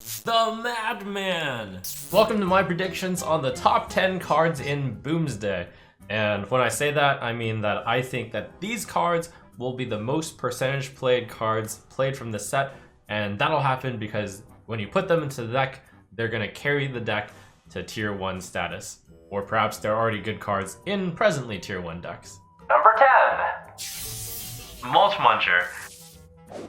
The Madman! Welcome to my predictions on the top 10 cards in Boomsday. And when I say that, I mean that I think that these cards will be the most percentage played cards played from the set, and that'll happen because when you put them into the deck, they're going to carry the deck to tier 1 status. Or perhaps they're already good cards in presently tier 1 decks. Number 10. Mulch Muncher.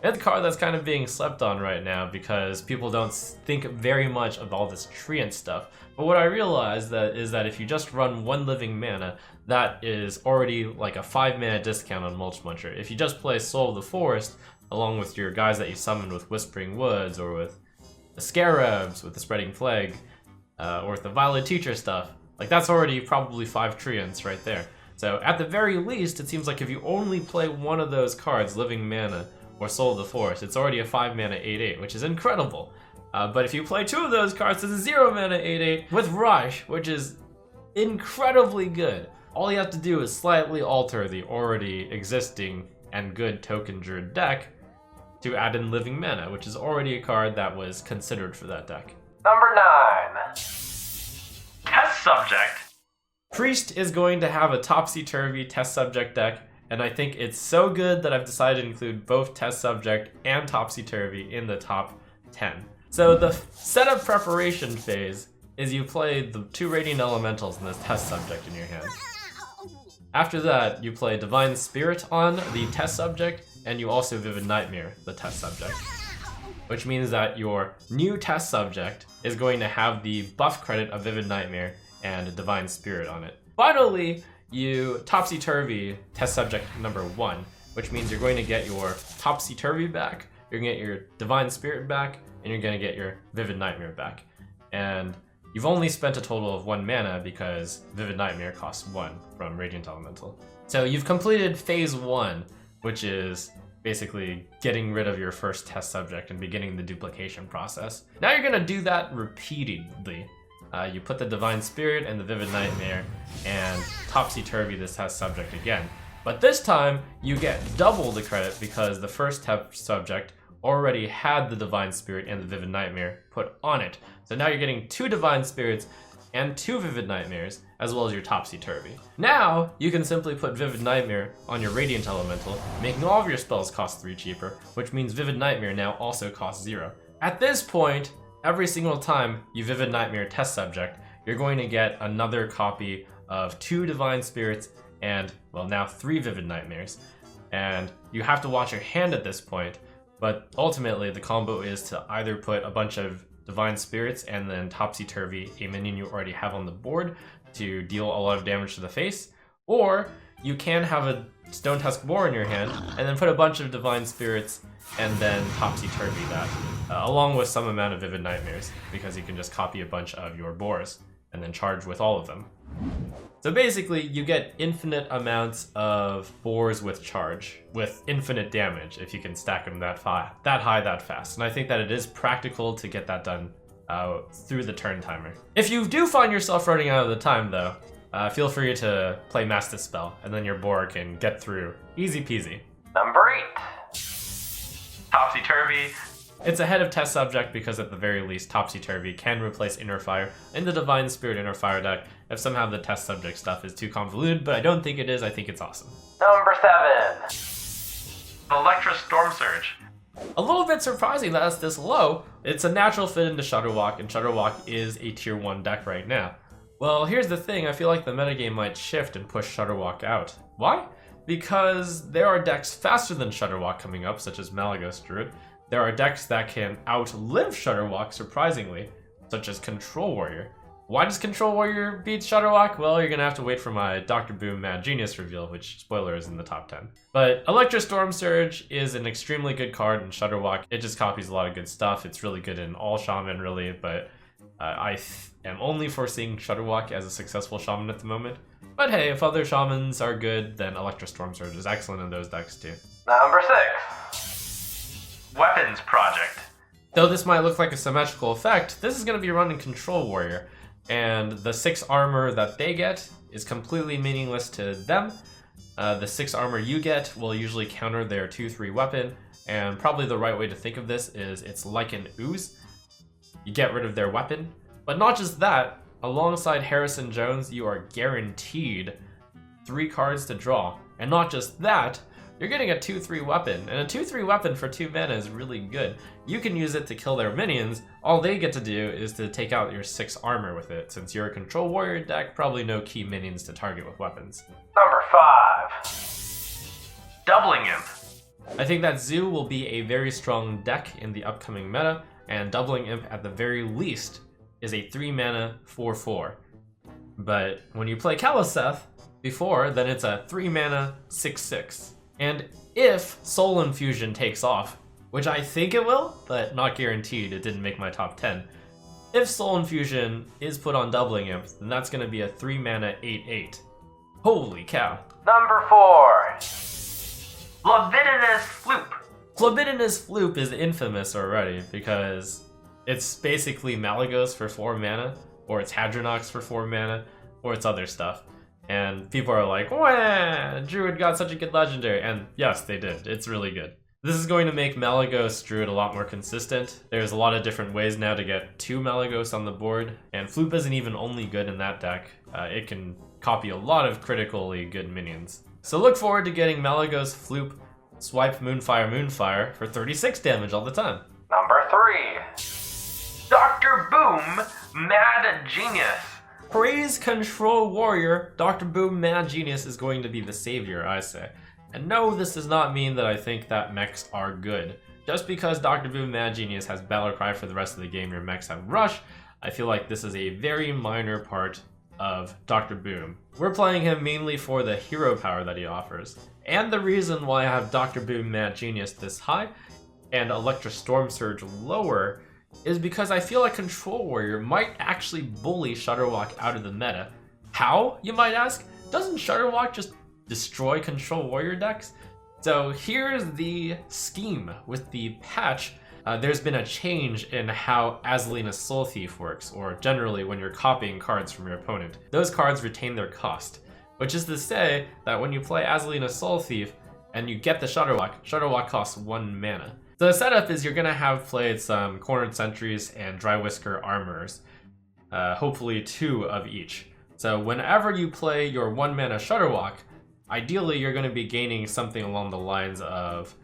It's a card that's kind of being slept on right now because people don't think very much of all this treant stuff. But what I realized is that if you just run 1 living mana, that is already like a 5 mana discount on Mulch Muncher. If you just play Soul of the Forest, along with your guys that you summon with Whispering Woods, or with the Scarabs, with the Spreading Plague, or with the Violet Teacher stuff, like that's already probably 5 treants right there. So at the very least, it seems like if you only play one of those cards, Living Mana, or Soul of the Forest, it's already a 5 mana 8/8, which is incredible. But if you play 2 of those cards, it's a 0 mana 8/8 with Rush, which is incredibly good. All you have to do is slightly alter the already existing and good token druid deck to add in Living Mana, which is already a card that was considered for that deck. Number 9. Test Subject. Priest is going to have a Topsy-Turvy Test Subject deck, and I think it's so good that I've decided to include both Test Subject and Topsy-Turvy in the top 10. So the setup preparation phase is you play the 2 Radiant Elementals and this Test Subject in your hand. After that, you play Divine Spirit on the Test Subject, and you also Vivid Nightmare the Test Subject. Which means that your new Test Subject is going to have the buff credit of Vivid Nightmare and Divine Spirit on it. Finally, you Topsy-Turvy Test Subject number 1, which means you're going to get your Topsy-Turvy back, you're going to get your Divine Spirit back, and you're going to get your Vivid Nightmare back. And you've only spent a total of 1 mana because Vivid Nightmare costs 1 from Radiant Elemental. So you've completed phase 1, which is basically getting rid of your first Test Subject and beginning the duplication process. Now you're going to do that repeatedly. You put the Divine Spirit and the Vivid Nightmare and Topsy-Turvy this Test Subject again. But this time, you get double the credit because the first Test Subject already had the Divine Spirit and the Vivid Nightmare put on it. So now you're getting 2 Divine Spirits and 2 Vivid Nightmares, as well as your Topsy-Turvy. Now, you can simply put Vivid Nightmare on your Radiant Elemental, making all of your spells cost 3 cheaper, which means Vivid Nightmare now also costs 0. At this point, every single time you Vivid Nightmare Test Subject, you're going to get another copy of 2 Divine Spirits and, well, now 3 Vivid Nightmares. And you have to watch your hand at this point, but ultimately the combo is to either put a bunch of Divine Spirits and then Topsy-Turvy, a minion you already have on the board, to deal a lot of damage to the face, or you can have a Stone Tusk Boar in your hand and then put a bunch of Divine Spirits and then Topsy-Turvy that, along with some amount of Vivid Nightmares, because you can just copy a bunch of your boars and then charge with all of them. So basically, you get infinite amounts of boars with charge, with infinite damage if you can stack them that high, that fast. And I think that it is practical to get that done through the turn timer. If you do find yourself running out of the time though, feel free to play Mass Dispel, and then your boar can get through easy peasy. Number 8. Topsy-Turvy. It's ahead of Test Subject because at the very least, Topsy-Turvy can replace Inner Fire in the Divine Spirit Inner Fire deck if somehow the Test Subject stuff is too convoluted, but I don't think it is. I think it's awesome. Number 7. Electra Storm Surge. A little bit surprising that it's this low. It's a natural fit into Shudderwock, and Shudderwock is a tier 1 deck right now. Well, here's the thing. I feel like the metagame might shift and push Shudderwock out. Why? Because there are decks faster than Shudderwock coming up, such as Malagos Druid. There are decks that can outlive Shudderwock, surprisingly, such as Control Warrior. Why does Control Warrior beat Shudderwock? Well, you're gonna have to wait for my Dr. Boom Mad Genius reveal, which, spoiler, is in the top 10. But Electra Storm Surge is an extremely good card in Shudderwock. It just copies a lot of good stuff. It's really good in all Shaman, really, but I am only foreseeing Shudderwock as a successful Shaman at the moment. But hey, if other Shamans are good, then Electra Storm Surge is excellent in those decks too. Number 6. Weapons Project. Though this might look like a symmetrical effect, this is going to be running Control Warrior, and the 6 armor that they get is completely meaningless to them. The 6 armor you get will usually counter their 2/3 weapon, and probably the right way to think of this is it's like an ooze. you get rid of their weapon. But not just that, alongside Harrison Jones, you are guaranteed 3 cards to draw. And not just that, you're getting a 2-3 weapon, and a 2-3 weapon for 2 mana is really good. You can use it to kill their minions. All they get to do is to take out your 6 armor with it. Since you're a control warrior deck, probably no key minions to target with weapons. Number 5. Doubling Imp. I think that Zoo will be a very strong deck in the upcoming meta, and Doubling Imp at the very least is a 3 mana 4/4. But when you play Kaliseth before, then it's a 3 mana 6/6. And if Soul Infusion takes off, which I think it will, but not guaranteed, it didn't make my top 10. If Soul Infusion is put on Doubling Imp, then that's going to be a 3 mana 8/8. Holy cow. Number 4. Libidinous Floop. Libidinous Floop is infamous already because it's basically Malygos for 4 mana, or it's Hadronox for 4 mana, or it's other stuff. And people are like, wah, Druid got such a good legendary. And yes, they did. It's really good. This is going to make Malygos Druid a lot more consistent. There's a lot of different ways now to get 2 Malygos on the board. And Floop isn't even only good in that deck. It can copy a lot of critically good minions. So look forward to getting Malygos Floop Swipe Moonfire for 36 damage all the time. Number 3. Dr. Boom Mad Genius. Praise Control Warrior, Dr. Boom Mad Genius is going to be the savior, I say. And no, this does not mean that I think that mechs are good. Just because Dr. Boom Mad Genius has Battlecry for the rest of the game, your mechs have Rush, I feel like this is a very minor part of Dr. Boom. We're playing him mainly for the hero power that he offers. And the reason why I have Dr. Boom Mad Genius this high and Electra Storm Surge lower is because I feel like Control Warrior might actually bully Shutterwalk out of the meta. How, you might ask? Doesn't Shutterwalk just destroy Control Warrior decks? So here's the scheme with the patch. There's been a change in how Azalina Soul Thief works, or generally when you're copying cards from your opponent. Those cards retain their cost, which is to say that when you play Azalina Soul Thief and you get the Shutterwalk costs 1 mana. So the setup is you're going to have played some Cornered Sentries and Dry Whisker Armors, hopefully 2 of each. So whenever you play your 1 mana Shutterwalk, ideally you're going to be gaining something along the lines of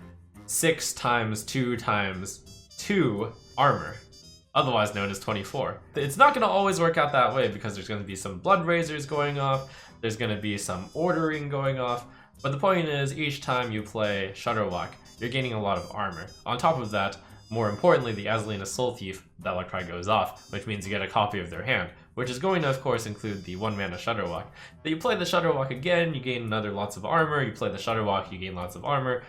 6 times 2 times 2 armor, otherwise known as 24. It's not going to always work out that way because there's going to be some Blood Razors going off, there's going to be some ordering going off, but the point is each time you play Shutterwalk, you're gaining a lot of armor. On top of that, more importantly, the Azalina Soul Thief Battlecry goes off, which means you get a copy of their hand, which is going to, of course, include the 1 mana Shutterwalk. Then you play the Shutterwalk again, you gain another lots of armor, you play the Shutterwalk, you gain lots of armor.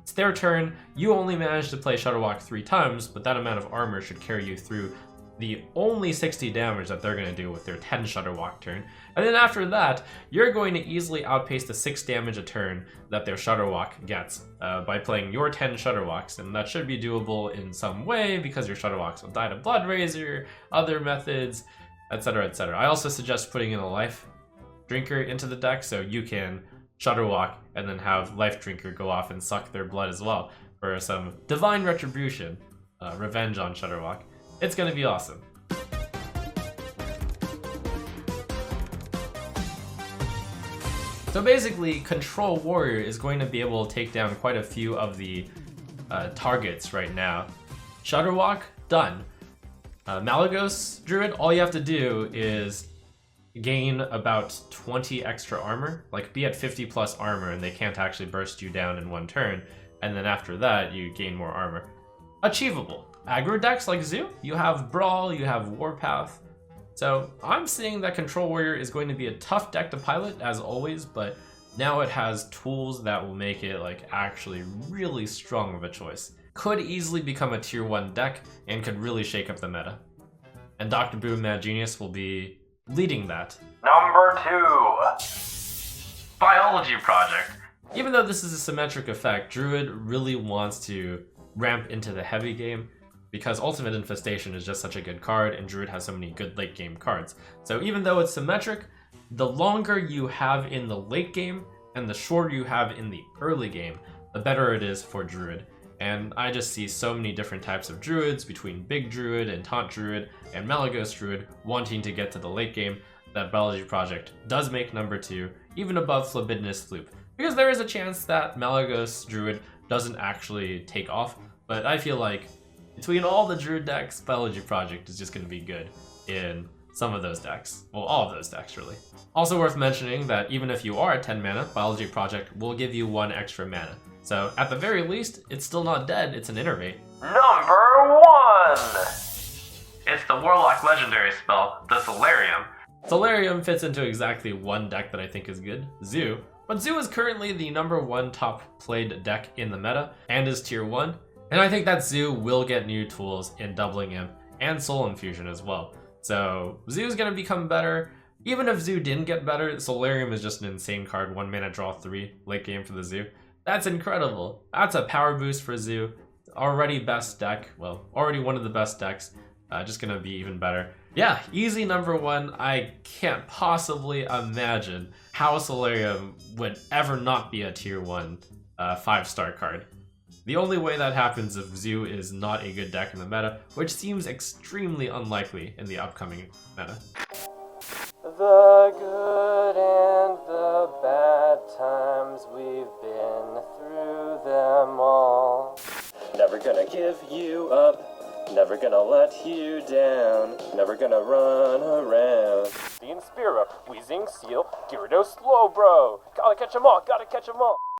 It's their turn, you only managed to play Shutterwalk 3 times, but that amount of armor should carry you through the only 60 damage that they're going to do with their 10 Shutterwalk turn. And then after that, you're going to easily outpace the 6 damage a turn that their Shutterwalk gets by playing your 10 Shutterwalks, and that should be doable in some way because your Shutterwalks will die to Blood Razor, other methods, etc, etc. I also suggest putting in a Life Drinker into the deck so you can Shutterwalk and then have Life Drinker go off and suck their blood as well for some divine retribution, revenge on Shutterwalk. It's gonna be awesome. So basically, Control Warrior is going to be able to take down quite a few of the targets right now. Shutterwalk, done. Malygos Druid, all you have to do is gain about 20 extra armor, like be at 50 plus armor and they can't actually burst you down in 1 turn, and then after that you gain more armor. Achievable. Aggro decks like Zoo, you have Brawl, you have Warpath. So I'm seeing that Control Warrior is going to be a tough deck to pilot as always, but now it has tools that will make it like actually really strong of a choice. Could easily become a tier 1 deck and could really shake up the meta. And Dr. Boom Mad Genius will be leading that. Number 2. Biology Project. Even though this is a symmetric effect, Druid really wants to ramp into the heavy game because Ultimate Infestation is just such a good card and Druid has so many good late game cards. So even though it's symmetric, the longer you have in the late game and the shorter you have in the early game, the better it is for Druid. and I just see so many different types of druids between Big Druid and Taunt Druid and Malygos Druid wanting to get to the late game that Biology Project does make number 2, even above Phlebidnus Floop. Because there is a chance that Malygos Druid doesn't actually take off, but I feel like between all the Druid decks, Biology Project is just going to be good in some of those decks. Well, all of those decks, really. Also worth mentioning that even if you are at 10 mana, Biology Project will give you 1 extra mana. So at the very least, it's still not dead, it's an innervate. Number 1! It's the Warlock legendary spell, the Solarium. Solarium fits into exactly one deck that I think is good, Zoo. But Zoo is currently the number 1 top played deck in the meta, and is tier 1. And I think that Zoo will get new tools in Doubling Imp and Soul Infusion as well. So Zoo is going to become better. Even if Zoo didn't get better, Solarium is just an insane card. 1 mana, draw 3, late game for the Zoo. That's incredible. That's a power boost for Zoo. Already best deck. Well, already one of the best decks. Just going to be even better. Yeah, easy number 1. I can't possibly imagine how Solarium would ever not be a tier 1 5-star card. The only way that happens if Zoo is not a good deck in the meta, which seems extremely unlikely in the upcoming meta. The good and the bad times, we've been through them all. Never gonna give you up, never gonna let you down, never gonna run around. The Inspira, Wheezing Seal, Gyarados Slowbro, gotta catch 'em all, gotta catch 'em all.